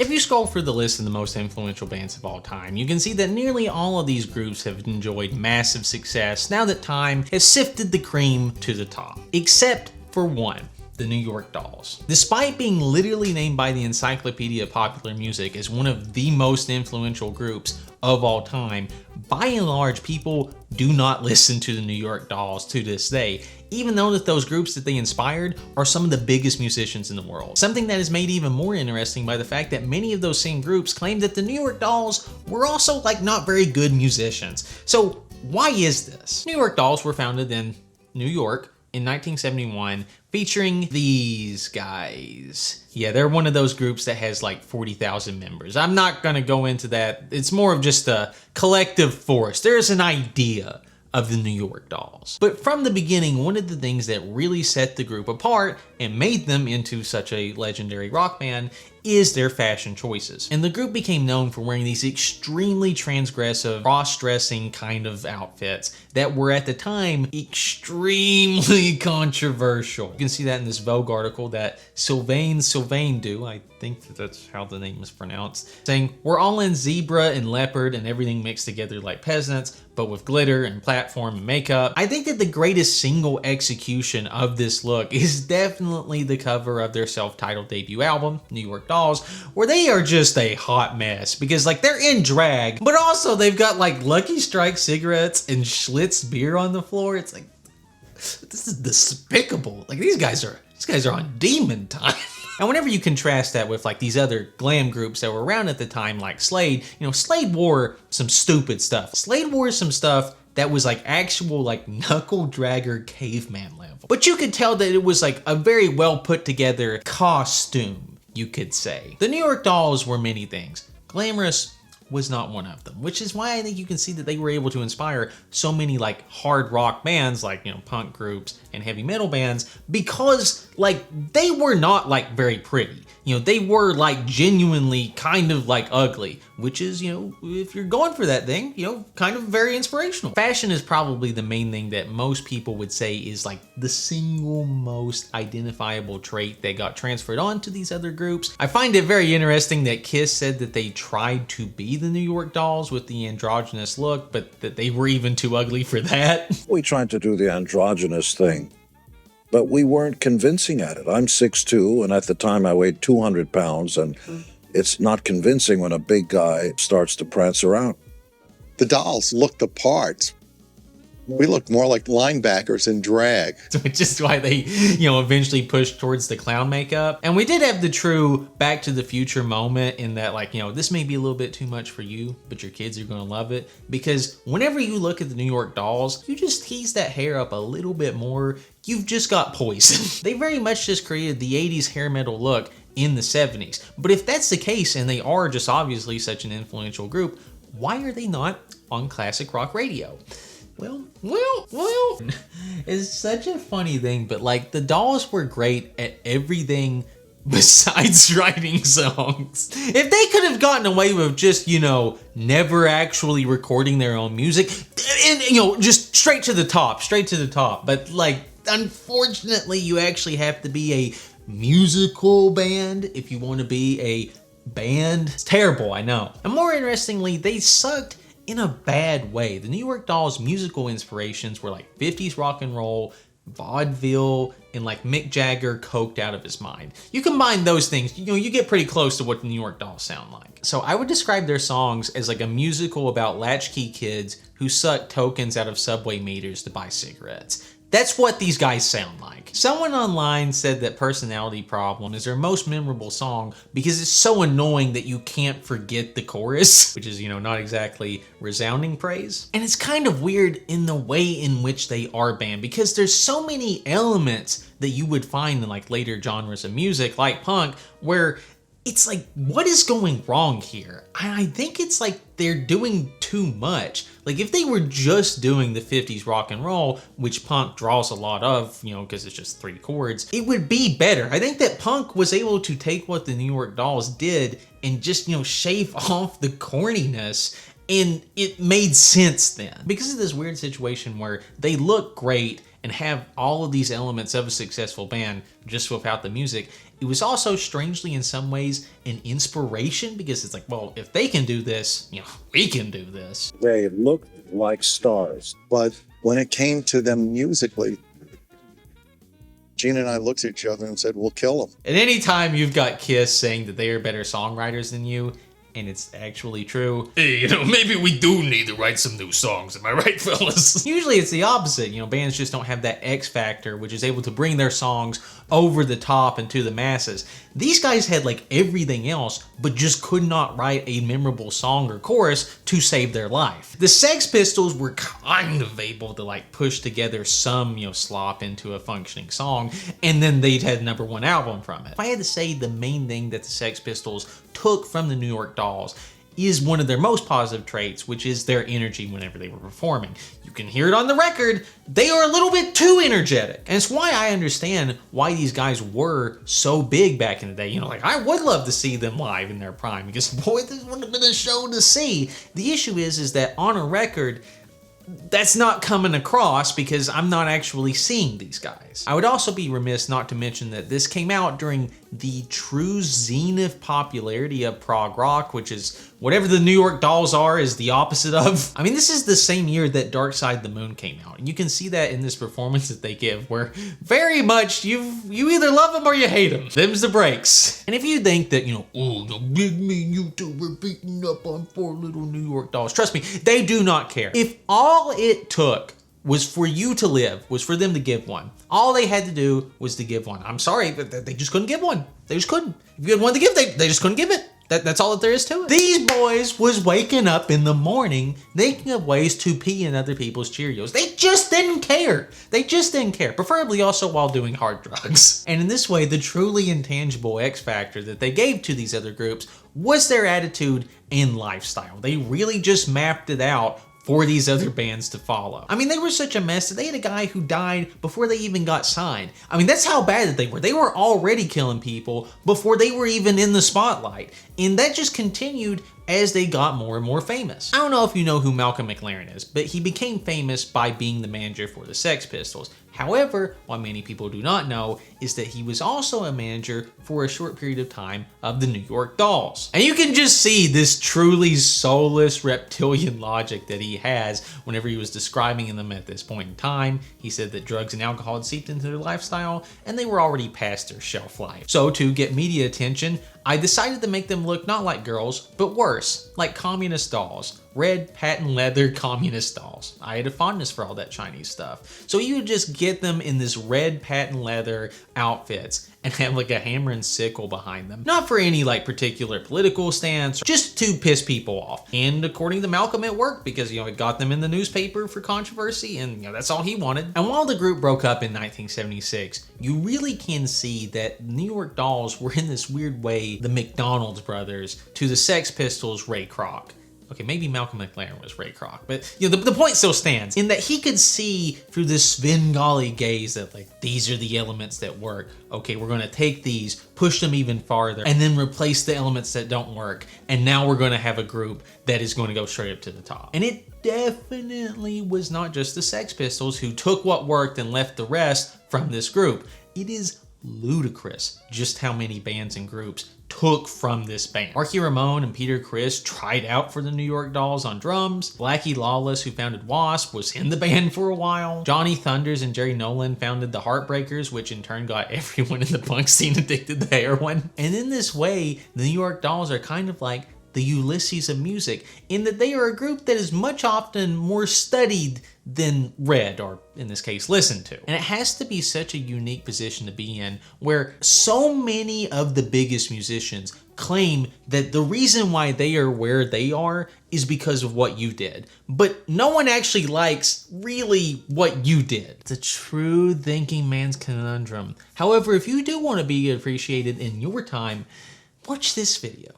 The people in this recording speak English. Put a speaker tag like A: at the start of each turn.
A: If you scroll through the list of the most influential bands of all time, you can see that nearly all of these groups have enjoyed massive success now that time has sifted the cream to the top. Except for one. The New York Dolls. Despite being literally named by the Encyclopedia of Popular Music as one of the most influential groups of all time, by and large, people do not listen to the New York Dolls to this day, even though that those groups that they inspired are some of the biggest musicians in the world. Something that is made even more interesting by the fact that many of those same groups claim that the New York Dolls were also not very good musicians. So why is this? New York Dolls were founded in New York in 1971, featuring these guys. Yeah, they're one of those groups that has 40,000 members. I'm not gonna go into that. It's more of just a collective force. There's an idea of the New York Dolls. But from the beginning, one of the things that really set the group apart and made them into such a legendary rock band is their fashion choices. And the group became known for wearing these extremely transgressive, cross-dressing kind of outfits that were at the time extremely controversial. You can see that in this Vogue article that Sylvain do, I think that's how the name is pronounced, saying, "We're all in zebra and leopard and everything mixed together like peasants, but with glitter and platform and makeup." I think that the greatest single execution of this look is definitely the cover of their self-titled debut album, New York Dolls, where they are just a hot mess because they're in drag, but also they've got Lucky Strike cigarettes and Schlitz beer on the floor. It's this is despicable. These guys are on demon time. And whenever you contrast that with these other glam groups that were around at the time, like Slade, Slade wore some stupid stuff. Slade wore some stuff that was actual knuckle dragger caveman level. But you could tell that it was a very well put together costume, you could say. The New York Dolls were many things. Glamorous was not one of them, which is why I think you can see that they were able to inspire so many hard rock bands, punk groups and heavy metal bands, because they were not very pretty. They were genuinely kind of ugly, which is, if you're going for that thing, kind of very inspirational. Fashion is probably the main thing that most people would say is the single most identifiable trait that got transferred on to these other groups. I find it very interesting that Kiss said that they tried to be the New York Dolls with the androgynous look, but that they were even too ugly for that.
B: We tried to do the androgynous thing, but we weren't convincing at it. I'm 6'2", and at the time I weighed 200 pounds, and it's not convincing when a big guy starts to prance around.
C: The Dolls looked the part. We looked more like linebackers in drag.
A: Which is why they, eventually pushed towards the clown makeup. And we did have the true Back to the Future moment in that, this may be a little bit too much for you, but your kids are going to love it. Because whenever you look at the New York Dolls, you just tease that hair up a little bit more, you've just got poison. They very much just created the 80s hair metal look in the 70s. But if that's the case, and they are just obviously such an influential group, why are they not on classic rock radio? Well, it's such a funny thing, but the Dolls were great at everything besides writing songs. If they could have gotten away with just, never actually recording their own music, and, just straight to the top. But unfortunately, you actually have to be a musical band if you want to be a band. It's terrible, I know. And more interestingly, they sucked in a bad way. The New York Dolls' musical inspirations were 50s rock and roll, vaudeville, and Mick Jagger coked out of his mind. You combine those things, you get pretty close to what the New York Dolls sound like. So I would describe their songs as a musical about latchkey kids who suck tokens out of subway meters to buy cigarettes. That's what these guys sound like. Someone online said that Personality Problem is their most memorable song because it's so annoying that you can't forget the chorus, which is, not exactly resounding praise. And it's kind of weird in the way in which they are banned because there's so many elements that you would find in later genres of music, like punk, where it's what is going wrong here? I think it's they're doing too much. If they were just doing the 50s rock and roll, which punk draws a lot of, because it's just 3 chords, it would be better. I think that punk was able to take what the New York Dolls did and just, shave off the corniness, and it made sense then. Because of this weird situation where they look great and have all of these elements of a successful band just without the music, it was also strangely in some ways an inspiration, because it's like, well, if they can do this, you know, we can do this.
B: They looked like stars.
C: But when it came to them musically, Gene and I looked at each other and said, we'll kill them.
A: At any time you've got Kiss saying that they are better songwriters than you, and it's actually true, hey, you know, maybe we do need to write some new songs, am I right, fellas? Usually it's the opposite, you know, bands just don't have that X factor, which is able to bring their songs over the top and to the masses. These guys had like everything else, but just could not write a memorable song or chorus to save their life. The Sex Pistols were kind of able to like push together some, you know, slop into a functioning song, and then they'd had #1 album from it. If I had to say the main thing that the Sex Pistols took from the New York Dolls is one of their most positive traits, which is their energy whenever they were performing. You can hear it on the record, they are a little bit too energetic. And it's why I understand why these guys were so big back in the day. You know, like, I would love to see them live in their prime, because boy, this would have been a show to see. The issue is that on a record, that's not coming across because I'm not actually seeing these guys. I would also be remiss not to mention that this came out during the true zenith popularity of prog rock, which is whatever the New York Dolls are is the opposite of. I mean, this is the same year that Dark Side of the Moon came out, and you can see that in this performance that they give, where very much you either love them or you hate them. Them's the breaks. And if you think that, you know, oh, the big mean YouTuber beating up on poor little New York Dolls, trust me, they do not care. If all it took was for you to live, was for them to give one. All they had to do was to give one. I'm sorry, but they just couldn't give one. They just couldn't. If you had one to give, they just couldn't give it. That's all that there is to it. These boys was waking up in the morning thinking of ways to pee in other people's Cheerios. They just didn't care. They just didn't care. Preferably also while doing hard drugs. And in this way, the truly intangible X factor that they gave to these other groups was their attitude and lifestyle. They really just mapped it out for these other bands to follow. I mean, they were such a mess that they had a guy who died before they even got signed. I mean, that's how bad that they were. They were already killing people before they were even in the spotlight. And that just continued as they got more and more famous. I don't know if you know who Malcolm McLaren is, but he became famous by being the manager for the Sex Pistols. However, what many people do not know is that he was also a manager for a short period of time of the New York Dolls. And you can just see this truly soulless reptilian logic that he has whenever he was describing them at this point in time. He said that drugs and alcohol had seeped into their lifestyle and they were already past their shelf life. So to get media attention, I decided to make them look not like girls, but worse, like communist dolls. Red patent leather communist dolls. I had a fondness for all that Chinese stuff. So you would just get them in this red patent leather outfits and have like a hammer and sickle behind them. Not for any like particular political stance, just to piss people off. And according to Malcolm, it worked because, you know, it got them in the newspaper for controversy, and, you know, that's all he wanted. And while the group broke up in 1976, you really can see that New York Dolls were in this weird way the McDonald's brothers to the Sex Pistols' Ray Kroc. Okay, maybe Malcolm McLaren was Ray Kroc, but, you know, the point still stands in that he could see through this Svengali gaze that, like, these are the elements that work. Okay, we're going to take these, push them even farther, and then replace the elements that don't work. And now we're going to have a group that is going to go straight up to the top. And it definitely was not just the Sex Pistols who took what worked and left the rest from this group. It is ludicrous just how many bands and groups took from this band. Marky Ramone and Peter Criss tried out for the New York Dolls on drums. Blackie Lawless, who founded Wasp, was in the band for a while. Johnny Thunders and Jerry Nolan founded the Heartbreakers, which in turn got everyone in the punk scene addicted to heroin. And in this way, the New York Dolls are kind of like the Ulysses of music, in that they are a group that is much often more studied than read, or in this case, listened to. And it has to be such a unique position to be in, where so many of the biggest musicians claim that the reason why they are where they are is because of what you did. But no one actually likes really what you did. It's a true thinking man's conundrum. However, if you do want to be appreciated in your time, watch this video.